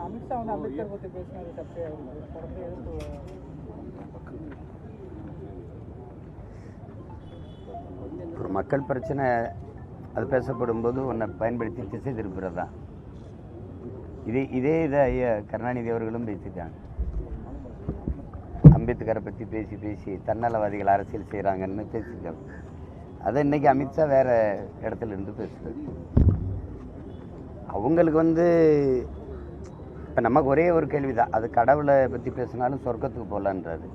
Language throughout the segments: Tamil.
அமித்ஷா வந்து அம்பேத்கர் பற்றி பேசினது சர்ச்சையாக இருக்குது. தொடர்ந்து எதிர்ப்பு ஒரு மக்கள் பிரச்சனை அது பேசப்படும்போது உன்னை பயன்படுத்தி திசை திருப்புறது தான். இதை ஐயா கருணாநிதி அவர்களும் பேசிட்டாங்க. அம்பேத்கரை பற்றி பேசி தன்னலவாதிகள் அரசியல் செய்கிறாங்கன்னு பேசிட்டாங்க. அதை இன்னைக்கு அமித்ஷா வேற இடத்துல இருந்து பேசுறது. அவங்களுக்கு இப்போ நமக்கு ஒரே ஒரு கேள்வி தான், அது கடவுளை பற்றி பேசினாலும் சொர்க்கத்துக்கு போகலான்றாரு.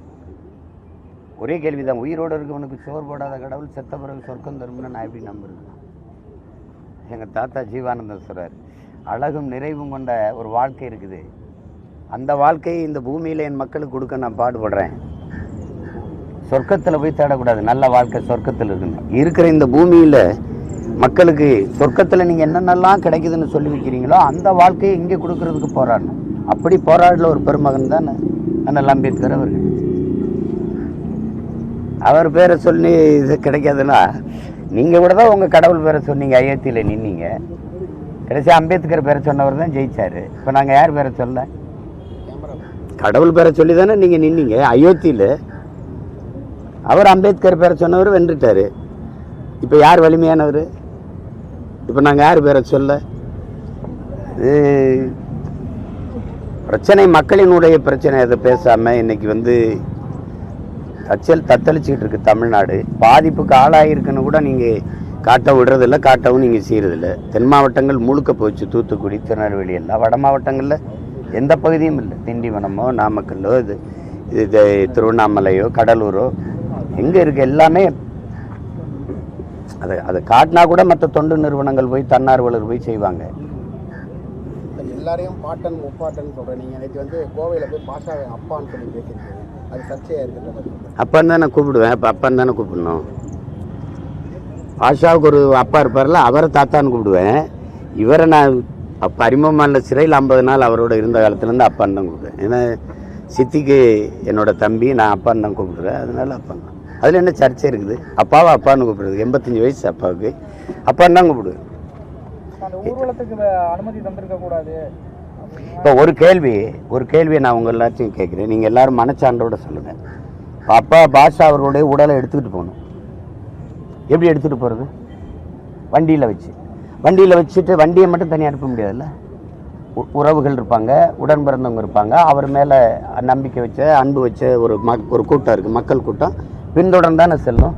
ஒரே கேள்வி தான், உயிரோடு இருக்கவனுக்கு சோறு போடாத கடவுள் செத்த பிறகு சொர்க்கம் தரும்னு நான் எப்படி நம்புறது? எங்கள் தாத்தா ஜீவானந்தர் சொல்கிறார், அழகும் நிறைவும் கொண்ட ஒரு வாழ்க்கை இருக்குது, அந்த வாழ்க்கையை இந்த பூமியில் என் மக்களுக்கு கொடுக்க நான் பாடுபடுறேன். சொர்க்கத்தில் போய் தேடக்கூடாது, நல்ல வாழ்க்கை சொர்க்கத்தில் இருக்கணும். இருக்கிற இந்த பூமியில் மக்களுக்கு சொர்க்கத்தில் நீங்கள் என்னென்னலாம் கிடைக்குதுன்னு சொல்லி வைக்கிறீங்களோ அந்த வாழ்க்கையை இங்கே கொடுக்கறதுக்கு போராடணும். அப்படி போராடல ஒரு பெருமகன் தான் அண்ணல் அம்பேத்கர் அவர்கள். அவர் பேரை சொல்லி இது கிடைக்காதுன்னா நீங்கள் கூட தான் உங்கள் கடவுள் பேரை சொன்னீங்க, அயோத்தியில் நின்னீங்க. கடைசி அம்பேத்கர் பேரை சொன்னவர் தான் ஜெயிச்சார். இப்போ நாங்கள் யார் பேரை சொல்ல? கடவுள் பேரை சொல்லி தானே நீங்கள் நின்னீங்க அயோத்தியில். அவர் அம்பேத்கர் பேரை சொன்னவர் வென்றுட்டார். இப்போ யார் வலிமையானவர்? இப்போ நாங்கள் யார் பேரை சொல்ல? இது பிரச்சனை மக்களினுடைய பிரச்சனை. அதை பேசாமல் இன்னைக்கு தத்தளிச்சுக்கிட்டு இருக்கு தமிழ்நாடு. பாதிப்புக்கு ஆளாயிருக்குன்னு கூட நீங்கள் காட்ட விடுறதில்ல, காட்டவும் நீங்கள் செய்கிறதில்ல. தென் மாவட்டங்கள் முழுக்க போச்சு, தூத்துக்குடி திருநெல்வேலி எல்லாம். வட மாவட்டங்களில் எந்த பகுதியும் இல்லை. திண்டிவனமோ நாமக்கல்லோ இது திருவண்ணாமலையோ கடலூரோ எங்கே இருக்குது எல்லாமே. அதை காட்டினா கூட மற்ற தொண்டு நிறுவனங்கள் போய் தன்னார்வலர் போய் செய்வாங்க. எல்லாரையும் பாட்டன் முப்பாட்டன் சொல்கிறேன். நீங்கள் நேற்று கோவையில் போய் பாஷா அப்பான்னு சொல்லி பேசியிருக்கீங்க, அது சர்ச்சையாக இருக்குது. அப்பான்னு தானே கூப்பிடுவேன். இப்போ அப்பான்னு தானே கூப்பிடணும். பாஷாவுக்கு ஒரு அப்பா இருப்பார்ல, அவரை தாத்தான்னு கூப்பிடுவேன். இவரை நான் அப்போ அறிமுகமான சிறையில் 50 நாள் அவரோட இருந்த காலத்துலேருந்து அப்பான்னு தான் கூப்பிடுவேன். ஏன்னா சித்திக்கு என்னோட தம்பி, நான் அப்பான்னு தான் கூப்பிடுவேன். அதனால அப்பான்னு தான். அதில் என்ன சர்ச்சை இருக்குது? அப்பாவை அப்பான்னு கூப்பிடுறது. 85 வயசு அப்பாவுக்கு அப்பான்னு தான் கூப்பிடுவேன். அனுமதி தந்திருக்க கூடாது. இப்போ ஒரு கேள்வியை நான் உங்கள் எல்லாத்தையும் கேட்குறேன். நீங்கள் எல்லாரும் மனச்சான்றோட சொல்லுங்கள். இப்போ அப்பா பாஷா அவர்களுடைய உடலை எடுத்துக்கிட்டு போகணும். எப்படி எடுத்துகிட்டு போகிறது? வண்டியில் வச்சுட்டு வண்டியை மட்டும் தனியாக அனுப்ப முடியாதுல்ல. உறவுகள் இருப்பாங்க, உடன் பிறந்தவங்க இருப்பாங்க. அவர் மேலே நம்பிக்கை வச்ச அன்பு வச்ச ஒரு கூட்டம் இருக்குது, மக்கள் கூட்டம். பின்தொடர்ந்து தானே செல்லும்.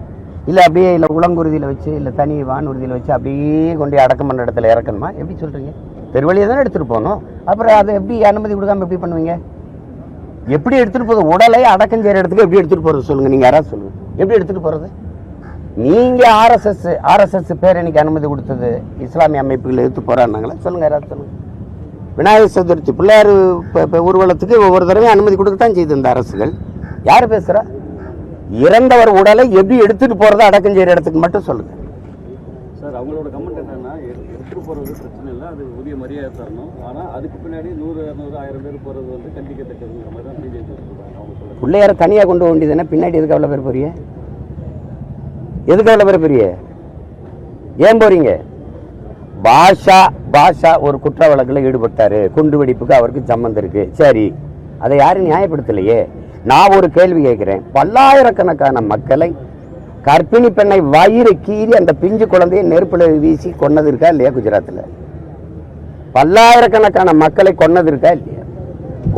இல்லை அப்படியே இல்லை உளங்குருதியில் வச்சு இல்லை தனி வானூர்தியில் வச்சு அப்படியே கொண்டு அடக்கம் பண்ணுற இடத்துல இறக்கணுமா? எப்படி சொல்கிறீங்க? பெருவழியை தானே எடுத்துகிட்டு போகணும். அப்புறம் அதை எப்படி அனுமதி கொடுக்காமல் எப்படி பண்ணுவீங்க? எப்படி எடுத்துகிட்டு போகிறது? உடலை அடக்கம் செய்கிற இடத்துக்கு எப்படி எடுத்துகிட்டு போகிறது சொல்லுங்கள். நீங்கள் யாராவது சொல்லுங்கள், எப்படி எடுத்துகிட்டு போகிறது? நீங்கள் ஆர்எஸ்எஸ் பேர் எனக்கு அனுமதி கொடுத்தது இஸ்லாமிய அமைப்புகள் எடுத்து போகிறான்னாங்களா? சொல்லுங்கள், யாராவது சொல்லுங்கள். விநாயகர் சதுர்த்தி பிள்ளையார் ஊர்வலத்துக்கு ஒவ்வொரு தடவையும் அனுமதி கொடுக்கத்தான் செய்து இந்த அரசுகள். யார் பேசுகிறா? இறந்தவர் உடலை எப்படி எடுத்துகிட்டு போகிறத அடக்கம் செய்கிற இடத்துக்கு மட்டும் சொல்லுங்கள். சார், அவங்களோட கமெண்ட் என்னன்னா, எடுத்துகிட்டு போகிறது பிரச்சனை இல்லை, அது உரிய மரியாதை தரணும். ஆனால் அதுக்கு பின்னாடி 100, 200, 1000 பேர் போகிறது கண்டிக்கத்தக்கதுங்கிற மாதிரி தான் பிஜேபி சொல்கிறாங்க. அவங்க சொல்லுங்கள், பிள்ளையாரை தனியாக கொண்டு போக வேண்டியதுன்னா பின்னாடி எதுக்கு அவ்வளோ பேர் போறிய? ஏன் போறீங்க? பாஷா ஒரு குற்ற வழக்கில் ஈடுபட்டாரு, குண்டு வெடிப்புக்கு அவருக்கு சம்மந்தம் இருக்கு. சரி, அதை யாரும் நியாயப்படுத்தலையே. நான் ஒரு கேள்வி கேட்கிறேன். பல்லாயிரக்கணக்கான மக்களை, கர்ப்பிணி பெண்ணை வயிறு கீறி அந்த பிஞ்சு குழந்தையை நெருப்பில் வீசி கொன்னது இருக்கா இல்லையா? குஜராத்தில் பல்லாயிரக்கணக்கான மக்களை கொன்னது இருக்கா இல்லையா?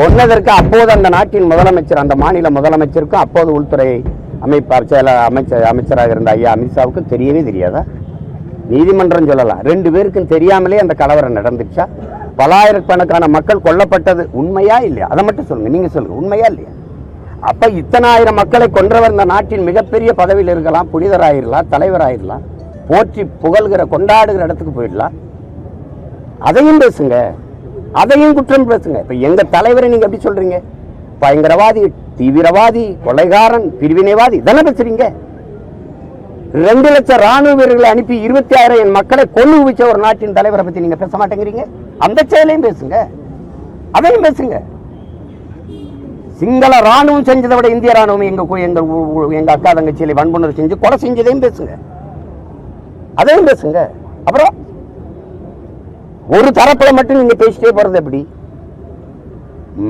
கொன்னதற்கு அப்போது அந்த நாட்டின் முதலமைச்சர், அந்த மாநில முதலமைச்சருக்கும் அப்போது உள்துறை அமைச்சராக இருந்த ஐயா அமித்ஷாவுக்கும் தெரியவே தெரியாதா? நீதிமன்றம் சொல்லலாம், 2 பேருக்கும் தெரியாமலே அந்த கலவரம் நடந்துச்சா? பல்லாயிரக்கணக்கான மக்கள் கொல்லப்பட்டது உண்மையா இல்லையா? அதை மட்டும் சொல்லுங்க. நீங்க சொல்லுங்க, உண்மையா இல்லையா? அப்ப இத்தனை ஆயிரம் மக்களை கொன்றவர் இந்த நாட்டின் மிகப்பெரிய பதவியில் இருக்கலாம், புனிதராயிரலாம், தலைவராயிரலாம், போற்றி புகழ்கிற கொண்டாடுகிற இடத்துக்கு போயிடலாம். அதையும் பேசுங்க, அதையும் குற்றம் பேசுங்க. இப்ப எங்க தலைவரை நீங்க எப்படி சொல்றீங்க? பயங்கரவாதி, தீவிரவாதி, கொலைகாரன், பிரிவினைவாதி இதெல்லாம் பேசுறீங்க. 2 லட்சம் ராணுவ வீரர்களை அனுப்பி 26,000 மக்களை கொண்டு குவிச்ச ஒரு நாட்டின் தலைவரை பத்தி நீங்க பேச மாட்டேங்கிறீங்க. அந்த செயலையும் பேசுங்க, அதையும் பேசுங்க. சிங்கள ராணுவம் செஞ்சதை விட இந்திய ராணுவம் எங்க அக்கா தங்கச்சியில வன்புணர்வு செஞ்சு கொலை செஞ்சதையும் பேசுங்க, அதையும் பேசுங்க. அப்புறம் ஒரு தரப்புல மட்டும் நீங்க பேசிட்டே போறது எப்படி?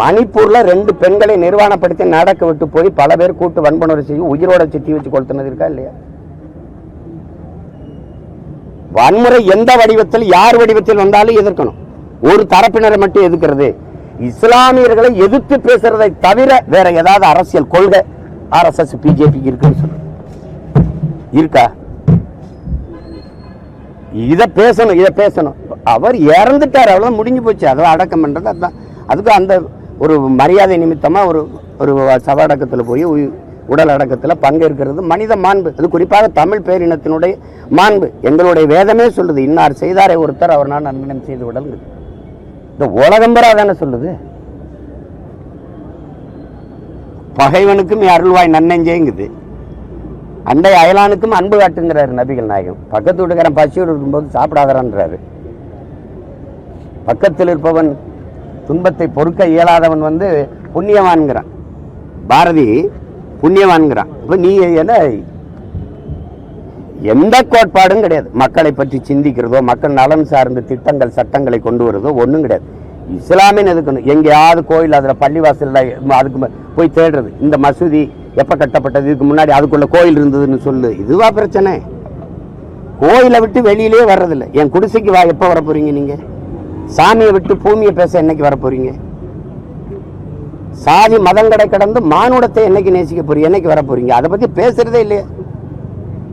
மணிப்பூர்ல 2 பெண்களை நிர்வாணப்படுத்தி நடக்க விட்டு போய் பல பேர் கூட்டு வன்புணர்வு செய்யும் உயிரோட சித்தி வச்சு கொளுத்துனது இருக்கா இல்லையா? வன்முறை எந்த வடிவத்தில் யார் வடிவத்தில் வந்தாலும் எதிர்க்கணும். ஒரு தரப்பினரை மட்டும் எதிர்க்கிறது, இஸ்லாமியர்களை எதிர்த்து பேசுறதை தவிர வேற ஏதாவது அரசியல் கொள்கை RSS பிஜேபி இருக்குன்னு சொல்லு இருக்கா? இதை பேசணும். அவர் இறந்துட்டார், அவ்வளவு முடிஞ்சு போச்சு. அதை அடக்கம் பண்றது அதுதான். அதுக்கு அந்த ஒரு மரியாதை நிமித்தமா ஒரு சவடக்கத்தில் போய் உடல் அடக்கத்தில் பங்கேற்கிறது மனித மாண்பு. அது குறிப்பாக தமிழ் பேரினத்தினுடைய மாண்பு. எங்களுடைய வேதமே சொல்லுது, இன்னார் செய்தாரை ஒருத்தர் அவர் நான் நன்மனம் செய்து விடல். இந்த உலகம்பரா தானே சொல்லுது. பகைவனுக்கும் அருள்வாய் நன்னெஞ்சேங்குது, அண்டை அயலானுக்கும் அன்பு காட்டுங்கிறாரு நபிகள் நாயகம். பக்கத்து வீட்டுக்காரன் பசியோடு இருக்கும்போது சாப்பிடாதறான்றாரு. பக்கத்தில் இருப்பவன் துன்பத்தை பொறுக்க இயலாதவன் புண்ணியவான்கிறான். பாரதி புண்ணியவான்கிறான். இப்ப நீ என்ன, எந்த கோட்பாடும் கிடையாது. மக்களை பற்றி சிந்திக்கிறதோ மக்கள் நலன் சார்ந்த திட்டங்கள் சட்டங்களை கொண்டு வருதோ ஒன்றும் கிடையாது. இஸ்லாமின் எதுக்கணும், எங்கேயாவது கோயில் அதில் பள்ளிவாசல்ல அதுக்கு போய் தேடுறது. இந்த மசூதி எப்ப கட்டப்பட்டது, இதுக்கு முன்னாடி அதுக்குள்ள கோயில் இருந்ததுன்னு சொல்லு. இதுவா பிரச்சனை? கோயிலை விட்டு வெளியிலே வர்றதில்லை. என் குடிசைக்கு எப்ப வர போறீங்க நீங்க? சாமியை விட்டு பூமியை பேச என்னைக்கு வர போறீங்க? சாதி மதங்களை கடந்து மானுடத்தை என்னைக்கு நேசிக்க போறீங்க? என்னைக்கு வர போறீங்க? அதை பத்தி பேசுறதே இல்லையா?